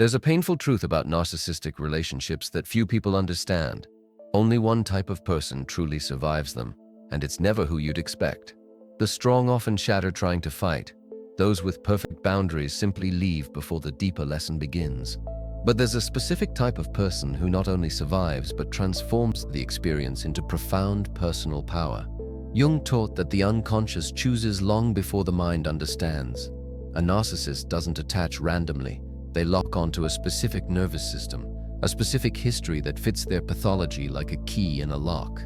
There's a painful truth about narcissistic relationships that few people understand. Only one type of person truly survives them, and it's never who you'd expect. The strong often shatter trying to fight. Those with perfect boundaries simply leave before the deeper lesson begins. But there's a specific type of person who not only survives but transforms the experience into profound personal power. Jung taught that the unconscious chooses long before the mind understands. A narcissist doesn't attach randomly. They lock onto a specific nervous system, a specific history that fits their pathology like a key in a lock.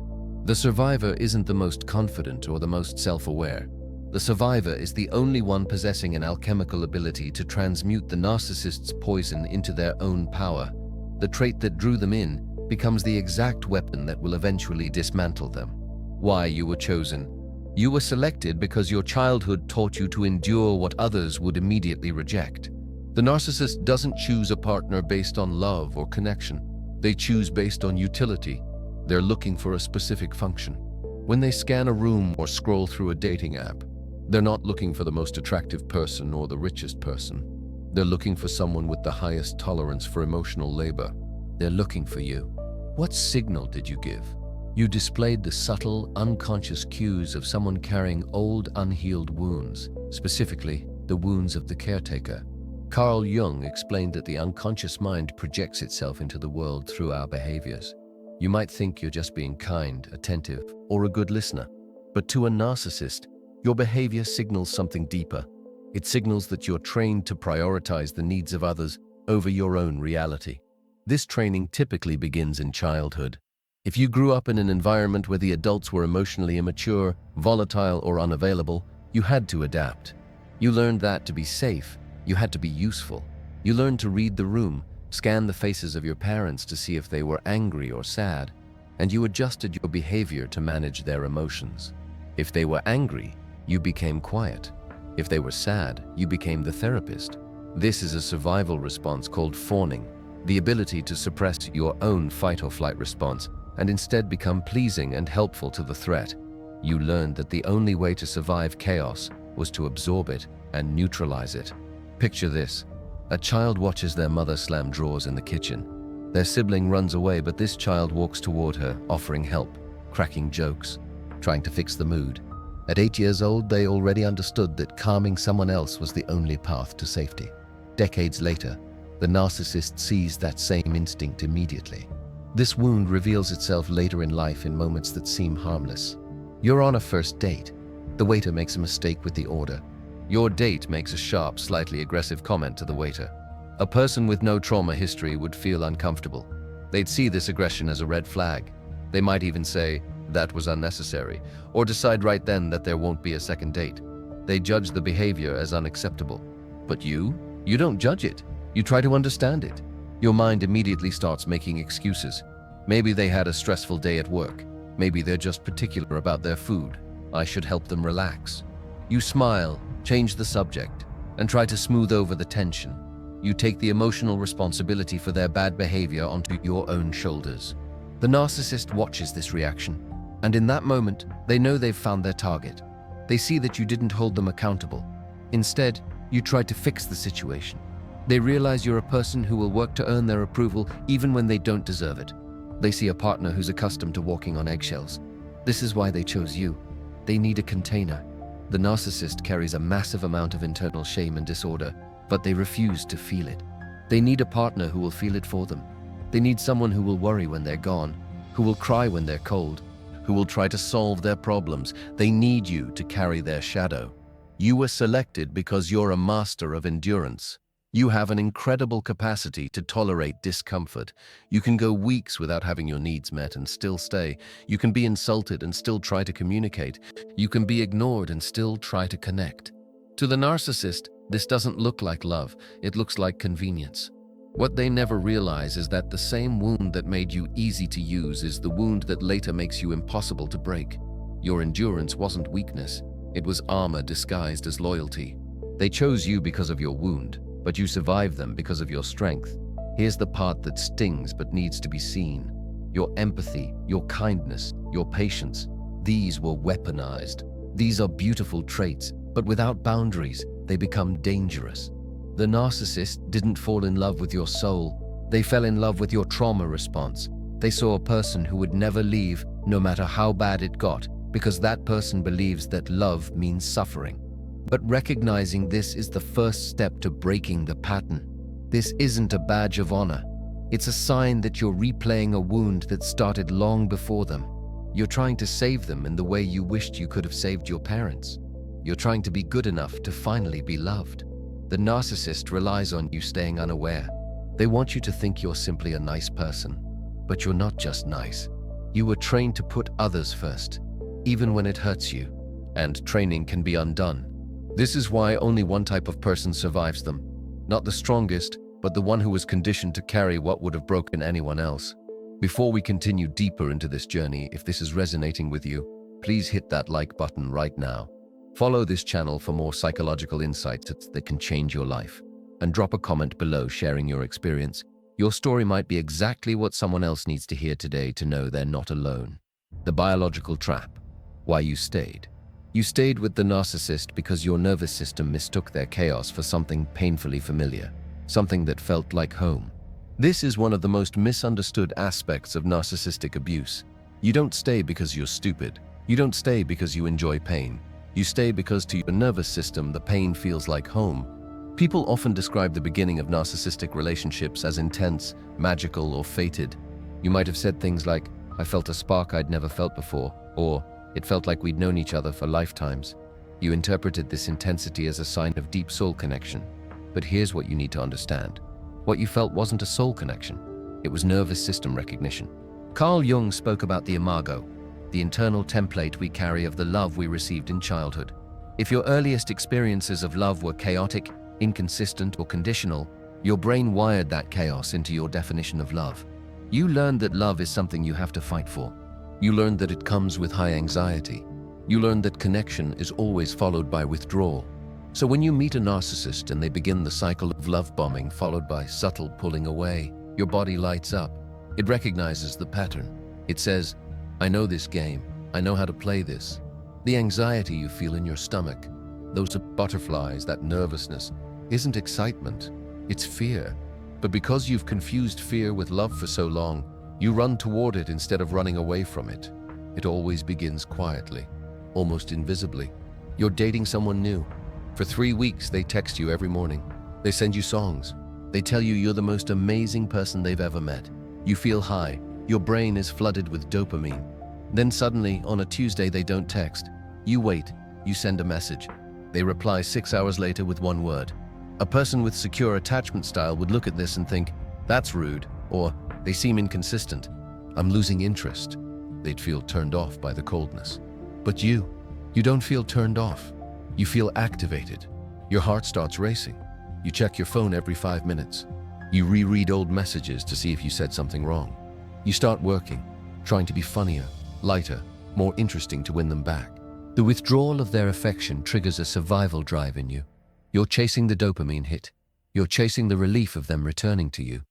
The survivor isn't the most confident or the most self-aware. The survivor is the only one possessing an alchemical ability to transmute the narcissist's poison into their own power. The trait that drew them in becomes the exact weapon that will eventually dismantle them. Why you were chosen? You were selected because your childhood taught you to endure what others would immediately reject. The narcissist doesn't choose a partner based on love or connection. They choose based on utility. They're looking for a specific function. When they scan a room or scroll through a dating app, they're not looking for the most attractive person or the richest person. They're looking for someone with the highest tolerance for emotional labor. They're looking for you. What signal did you give? You displayed the subtle, unconscious cues of someone carrying old, unhealed wounds, specifically the wounds of the caretaker. Carl Jung explained that the unconscious mind projects itself into the world through our behaviors. You might think you're just being kind, attentive, or a good listener, but to a narcissist, your behavior signals something deeper. It signals that you're trained to prioritize the needs of others over your own reality. This training typically begins in childhood. If you grew up in an environment where the adults were emotionally immature, volatile, or unavailable, you had to adapt. You learned that to be safe, you had to be useful. You learned to read the room, scan the faces of your parents to see if they were angry or sad, and you adjusted your behavior to manage their emotions. If they were angry, you became quiet. If they were sad, you became the therapist. This is a survival response called fawning, the ability to suppress your own fight or flight response and instead become pleasing and helpful to the threat. You learned that the only way to survive chaos was to absorb it and neutralize it. Picture this. A child watches their mother slam drawers in the kitchen. Their sibling runs away, but this child walks toward her, offering help, cracking jokes, trying to fix the mood. At 8 years old, they already understood that calming someone else was the only path to safety. Decades later, the narcissist sees that same instinct immediately. This wound reveals itself later in life in moments that seem harmless. You're on a first date. The waiter makes a mistake with the order. Your date makes a sharp, slightly aggressive comment to the waiter. A person with no trauma history would feel uncomfortable. They'd see this aggression as a red flag. They might even say, "That was unnecessary," or decide right then that there won't be a second date. They judge the behavior as unacceptable. But you don't judge it. You try to understand it. Your mind immediately starts making excuses. Maybe they had a stressful day at work. Maybe they're just particular about their food. I should help them relax. You smile, change the subject, and try to smooth over the tension. You take the emotional responsibility for their bad behavior onto your own shoulders. The narcissist watches this reaction, and in that moment, they know they've found their target. They see that you didn't hold them accountable. Instead, you tried to fix the situation. They realize you're a person who will work to earn their approval even when they don't deserve it. They see a partner who's accustomed to walking on eggshells. This is why they chose you. They need a container. The narcissist carries a massive amount of internal shame and disorder, but they refuse to feel it. They need a partner who will feel it for them. They need someone who will worry when they're gone, who will cry when they're cold, who will try to solve their problems. They need you to carry their shadow. You were selected because you're a master of endurance. You have an incredible capacity to tolerate discomfort. You can go weeks without having your needs met and still stay. You can be insulted and still try to communicate. You can be ignored and still try to connect. To the narcissist, this doesn't look like love. It looks like convenience. What they never realize is that the same wound that made you easy to use is the wound that later makes you impossible to break. Your endurance wasn't weakness. It was armor disguised as loyalty. They chose you because of your wound, but you survived them because of your strength. Here's the part that stings but needs to be seen. Your empathy, your kindness, your patience, these were weaponized. These are beautiful traits, but without boundaries, they become dangerous. The narcissist didn't fall in love with your soul. They fell in love with your trauma response. They saw a person who would never leave, no matter how bad it got, because that person believes that love means suffering. But recognizing this is the first step to breaking the pattern. This isn't a badge of honor. It's a sign that you're replaying a wound that started long before them. You're trying to save them in the way you wished you could have saved your parents. You're trying to be good enough to finally be loved. The narcissist relies on you staying unaware. They want you to think you're simply a nice person. But you're not just nice. You were trained to put others first, even when it hurts you. And training can be undone. This is why only one type of person survives them. Not the strongest, but the one who was conditioned to carry what would have broken anyone else. Before we continue deeper into this journey, if this is resonating with you, please hit that like button right now. Follow this channel for more psychological insights that can change your life. And drop a comment below sharing your experience. Your story might be exactly what someone else needs to hear today to know they're not alone. The biological trap. Why you stayed. You stayed with the narcissist because your nervous system mistook their chaos for something painfully familiar, something that felt like home. This is one of the most misunderstood aspects of narcissistic abuse. You don't stay because you're stupid. You don't stay because you enjoy pain. You stay because to your nervous system, the pain feels like home. People often describe the beginning of narcissistic relationships as intense, magical, or fated. You might have said things like, "I felt a spark I'd never felt before," or "It felt like we'd known each other for lifetimes." You interpreted this intensity as a sign of deep soul connection. But here's what you need to understand. What you felt wasn't a soul connection. It was nervous system recognition. Carl Jung spoke about the imago, the internal template we carry of the love we received in childhood. If your earliest experiences of love were chaotic, inconsistent, or conditional, your brain wired that chaos into your definition of love. You learned that love is something you have to fight for. You learned that it comes with high anxiety. You learned that connection is always followed by withdrawal. So when you meet a narcissist and they begin the cycle of love bombing followed by subtle pulling away, your body lights up. It recognizes the pattern. It says, "I know this game. I know how to play this." The anxiety you feel in your stomach, those butterflies, that nervousness, isn't excitement, it's fear. But because you've confused fear with love for so long, you run toward it instead of running away from it. It always begins quietly, almost invisibly. You're dating someone new. For 3 weeks, they text you every morning. They send you songs. They tell you you're the most amazing person they've ever met. You feel high. Your brain is flooded with dopamine. Then suddenly, on a Tuesday, they don't text. You wait. You send a message. They reply 6 hours later with one word. A person with secure attachment style would look at this and think, "That's rude," or "They seem inconsistent. I'm losing interest." They'd feel turned off by the coldness. But you don't feel turned off. You feel activated. Your heart starts racing. You check your phone every 5 minutes. You reread old messages to see if you said something wrong. You start working, trying to be funnier, lighter, more interesting to win them back. The withdrawal of their affection triggers a survival drive in you. You're chasing the dopamine hit. You're chasing the relief of them returning to you.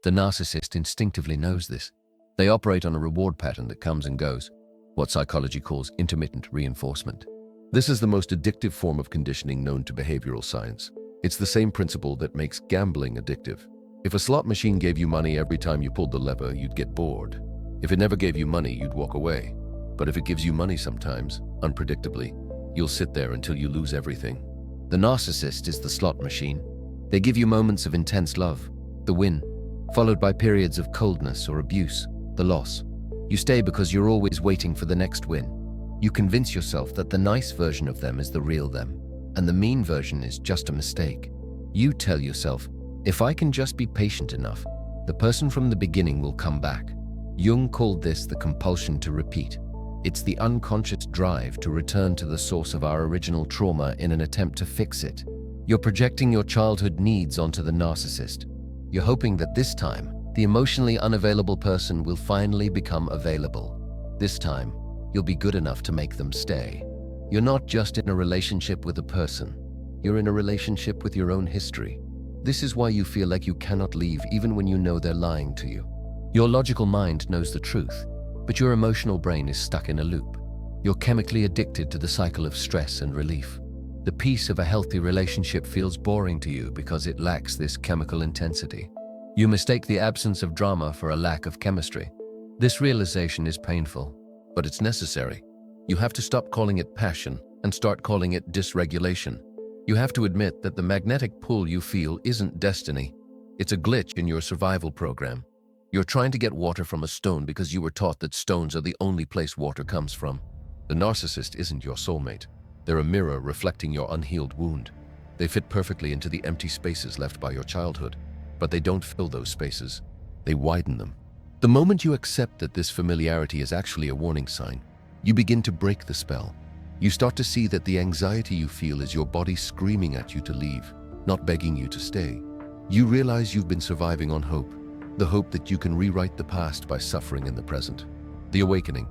The narcissist instinctively knows this. They operate on a reward pattern that comes and goes, what psychology calls intermittent reinforcement. This is the most addictive form of conditioning known to behavioral science. It's the same principle that makes gambling addictive. If a slot machine gave you money every time you pulled the lever, you'd get bored. If it never gave you money, you'd walk away. But if it gives you money sometimes, unpredictably, you'll sit there until you lose everything. The narcissist is the slot machine. They give you moments of intense love, the win, followed by periods of coldness or abuse, the loss. You stay because you're always waiting for the next win. You convince yourself that the nice version of them is the real them, and the mean version is just a mistake. You tell yourself, "If I can just be patient enough, the person from the beginning will come back." Jung called this the compulsion to repeat. It's the unconscious drive to return to the source of our original trauma in an attempt to fix it. You're projecting your childhood needs onto the narcissist. You're hoping that this time, the emotionally unavailable person will finally become available. This time, you'll be good enough to make them stay. You're not just in a relationship with a person. You're in a relationship with your own history. This is why you feel like you cannot leave even when you know they're lying to you. Your logical mind knows the truth, but your emotional brain is stuck in a loop. You're chemically addicted to the cycle of stress and relief. The peace of a healthy relationship feels boring to you because it lacks this chemical intensity. You mistake the absence of drama for a lack of chemistry. This realization is painful, but it's necessary. You have to stop calling it passion and start calling it dysregulation. You have to admit that the magnetic pull you feel isn't destiny. It's a glitch in your survival program. You're trying to get water from a stone because you were taught that stones are the only place water comes from. The narcissist isn't your soulmate. They're a mirror reflecting your unhealed wound. They fit perfectly into the empty spaces left by your childhood, but they don't fill those spaces. They widen them. The moment you accept that this familiarity is actually a warning sign, you begin to break the spell. You start to see that the anxiety you feel is your body screaming at you to leave, not begging you to stay. You realize you've been surviving on hope, the hope that you can rewrite the past by suffering in the present. The awakening.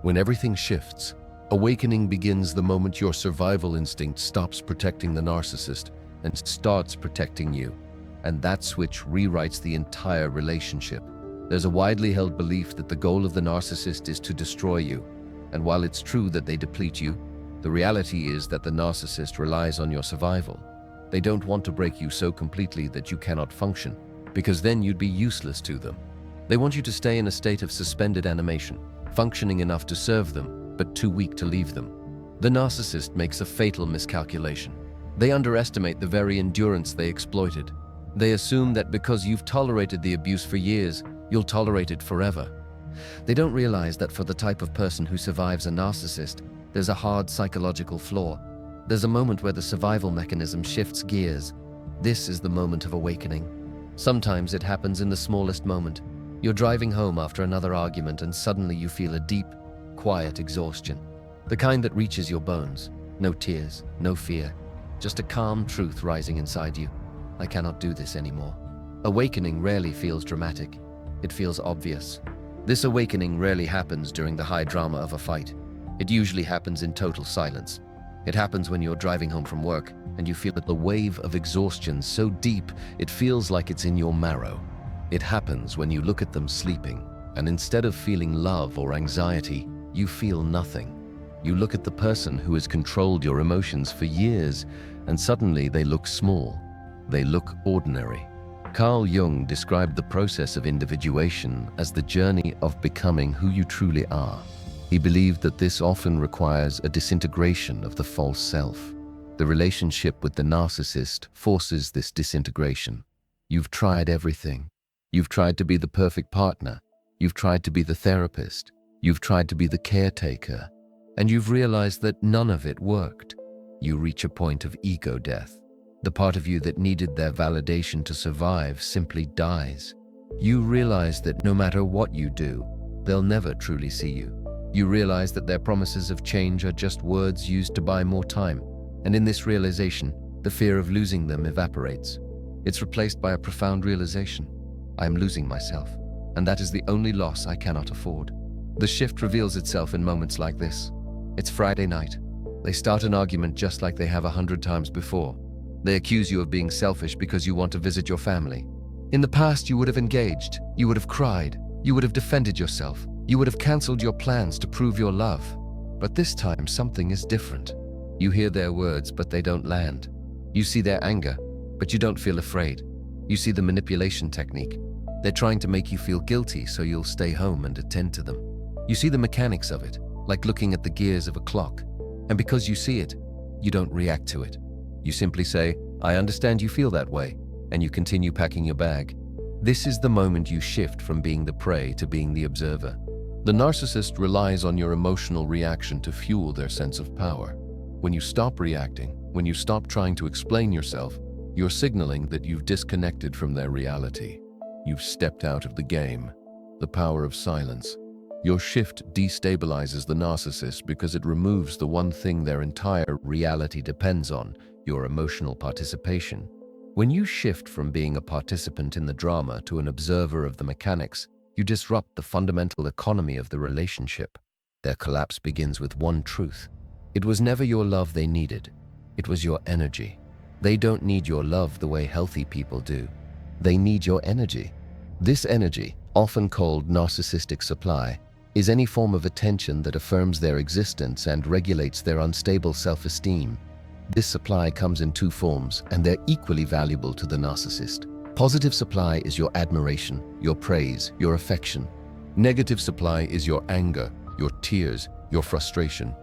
When everything shifts, awakening begins the moment your survival instinct stops protecting the narcissist and starts protecting you. And that switch rewrites the entire relationship. There's a widely held belief that the goal of the narcissist is to destroy you. And while it's true that they deplete you, the reality is that the narcissist relies on your survival. They don't want to break you so completely that you cannot function, because then you'd be useless to them. They want you to stay in a state of suspended animation, functioning enough to serve them, but too weak to leave them. The narcissist makes a fatal miscalculation. They underestimate the very endurance they exploited. They assume that because you've tolerated the abuse for years, you'll tolerate it forever. They don't realize that for the type of person who survives a narcissist, there's a hard psychological flaw. There's a moment where the survival mechanism shifts gears. This is the moment of awakening. Sometimes it happens in the smallest moment. You're driving home after another argument and suddenly you feel a deep, quiet exhaustion. The kind that reaches your bones. No tears, no fear. Just a calm truth rising inside you. I cannot do this anymore. Awakening rarely feels dramatic. It feels obvious. This awakening rarely happens during the high drama of a fight. It usually happens in total silence. It happens when you're driving home from work and you feel the wave of exhaustion so deep it feels like it's in your marrow. It happens when you look at them sleeping and instead of feeling love or anxiety, you feel nothing. You look at the person who has controlled your emotions for years and suddenly they look small. They look ordinary. Carl Jung described the process of individuation as the journey of becoming who you truly are. He believed that this often requires a disintegration of the false self. The relationship with the narcissist forces this disintegration. You've tried everything. You've tried to be the perfect partner. You've tried to be the therapist. You've tried to be the caretaker. And you've realized that none of it worked. You reach a point of ego death. The part of you that needed their validation to survive simply dies. You realize that no matter what you do, they'll never truly see you. You realize that their promises of change are just words used to buy more time. And in this realization, the fear of losing them evaporates. It's replaced by a profound realization. I am losing myself, and that is the only loss I cannot afford. The shift reveals itself in moments like this. It's Friday night. They start an argument just like they have 100 times before. They accuse you of being selfish because you want to visit your family. In the past, you would have engaged, you would have cried, you would have defended yourself, you would have cancelled your plans to prove your love. But this time, something is different. You hear their words, but they don't land. You see their anger, but you don't feel afraid. You see the manipulation technique. They're trying to make you feel guilty so you'll stay home and attend to them. You see the mechanics of it, like looking at the gears of a clock. And because you see it, you don't react to it. You simply say, I understand you feel that way, and you continue packing your bag. This is the moment you shift from being the prey to being the observer. The narcissist relies on your emotional reaction to fuel their sense of power. When you stop reacting, when you stop trying to explain yourself, you're signaling that you've disconnected from their reality. You've stepped out of the game. The power of silence. Your shift destabilizes the narcissist because it removes the one thing their entire reality depends on, your emotional participation. When you shift from being a participant in the drama to an observer of the mechanics, you disrupt the fundamental economy of the relationship. Their collapse begins with one truth. It was never your love they needed. It was your energy. They don't need your love the way healthy people do. They need your energy. This energy, often called narcissistic supply, is any form of attention that affirms their existence and regulates their unstable self-esteem. This supply comes in two forms, and they're equally valuable to the narcissist. Positive supply is your admiration, your praise, your affection. Negative supply is your anger, your tears, your frustration.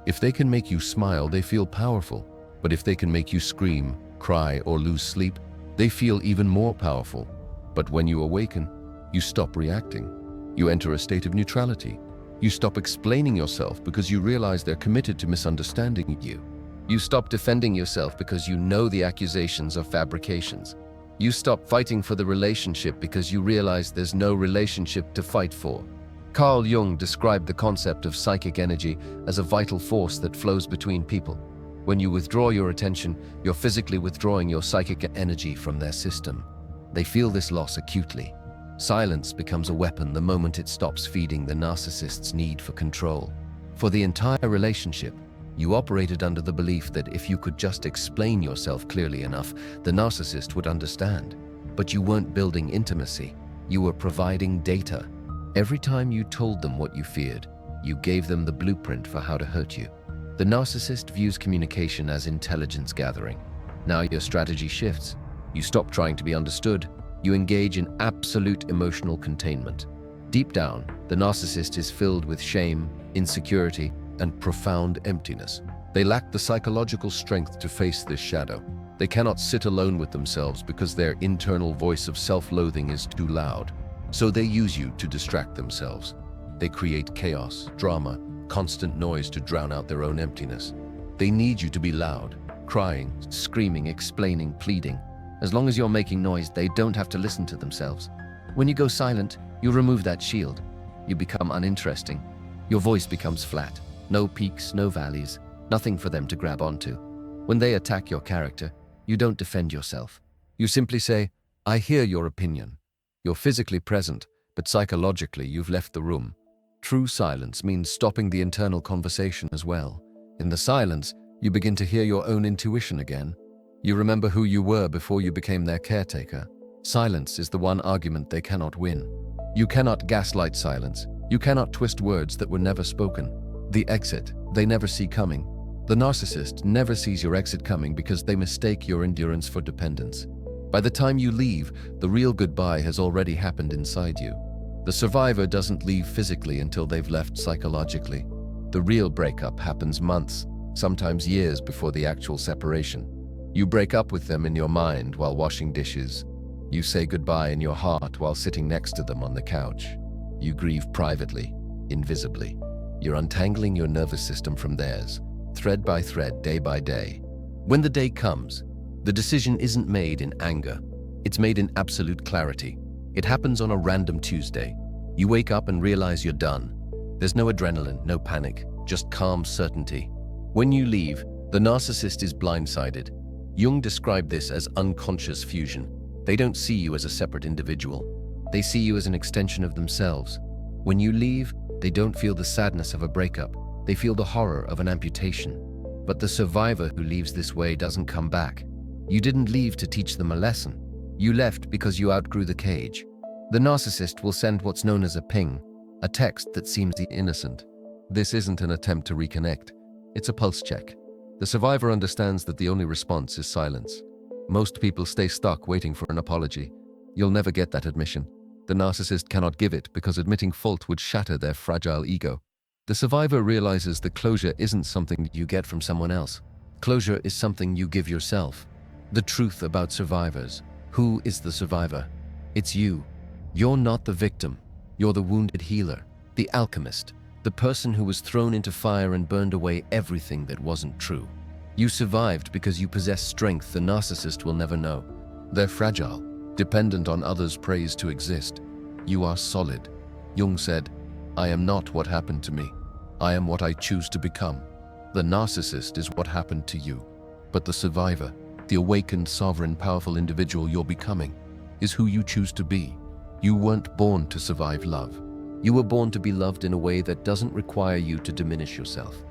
If they can make you smile, they feel powerful. But if they can make you scream, cry, or lose sleep, they feel even more powerful. But when you awaken, you stop reacting. You enter a state of neutrality. You stop explaining yourself because you realize they're committed to misunderstanding you. You stop defending yourself because you know the accusations are fabrications. You stop fighting for the relationship because you realize there's no relationship to fight for. Carl Jung described the concept of psychic energy as a vital force that flows between people. When you withdraw your attention, you're physically withdrawing your psychic energy from their system. They feel this loss acutely. Silence becomes a weapon the moment it stops feeding the narcissist's need for control. For the entire relationship, you operated under the belief that if you could just explain yourself clearly enough, the narcissist would understand. But you weren't building intimacy. You were providing data. Every time you told them what you feared, you gave them the blueprint for how to hurt you. The narcissist views communication as intelligence gathering. Now your strategy shifts. You stop trying to be understood. You engage in absolute emotional containment. Deep down, the narcissist is filled with shame, insecurity, and profound emptiness. They lack the psychological strength to face this shadow. They cannot sit alone with themselves because their internal voice of self-loathing is too loud. So they use you to distract themselves. They create chaos, drama, constant noise to drown out their own emptiness. They need you to be loud, crying, screaming, explaining, pleading. As long as you're making noise, they don't have to listen to themselves. When you go silent, you remove that shield. You become uninteresting. Your voice becomes flat. No peaks, no valleys, nothing for them to grab onto. When they attack your character, you don't defend yourself. You simply say, "I hear your opinion." You're physically present, but psychologically you've left the room. True silence means stopping the internal conversation as well. In the silence, you begin to hear your own intuition again. You remember who you were before you became their caretaker. Silence is the one argument they cannot win. You cannot gaslight silence. You cannot twist words that were never spoken. The exit, they never see coming. The narcissist never sees your exit coming because they mistake your endurance for dependence. By the time you leave, the real goodbye has already happened inside you. The survivor doesn't leave physically until they've left psychologically. The real breakup happens months, sometimes years before the actual separation. You break up with them in your mind while washing dishes. You say goodbye in your heart while sitting next to them on the couch. You grieve privately, invisibly. You're untangling your nervous system from theirs, thread by thread, day by day. When the day comes, the decision isn't made in anger. It's made in absolute clarity. It happens on a random Tuesday. You wake up and realize you're done. There's no adrenaline, no panic, just calm certainty. When you leave, the narcissist is blindsided. Jung described this as unconscious fusion. They don't see you as a separate individual. They see you as an extension of themselves. When you leave, they don't feel the sadness of a breakup. They feel the horror of an amputation. But the survivor who leaves this way doesn't come back. You didn't leave to teach them a lesson. You left because you outgrew the cage. The narcissist will send what's known as a ping, a text that seems innocent. This isn't an attempt to reconnect. It's a pulse check. The survivor understands that the only response is silence. Most people stay stuck waiting for an apology. You'll never get that admission. The narcissist cannot give it because admitting fault would shatter their fragile ego. The survivor realizes that closure isn't something you get from someone else. Closure is something you give yourself. The truth about survivors. Who is the survivor? It's you. You're not the victim. You're the wounded healer, the alchemist, the person who was thrown into fire and burned away everything that wasn't true. You survived because you possess strength the narcissist will never know. They're fragile, dependent on others' praise to exist. You are solid. Jung said, "I am not what happened to me. I am what I choose to become." The narcissist is what happened to you. But the survivor, the awakened, sovereign, powerful individual you're becoming, is who you choose to be. You weren't born to survive love. You were born to be loved in a way that doesn't require you to diminish yourself.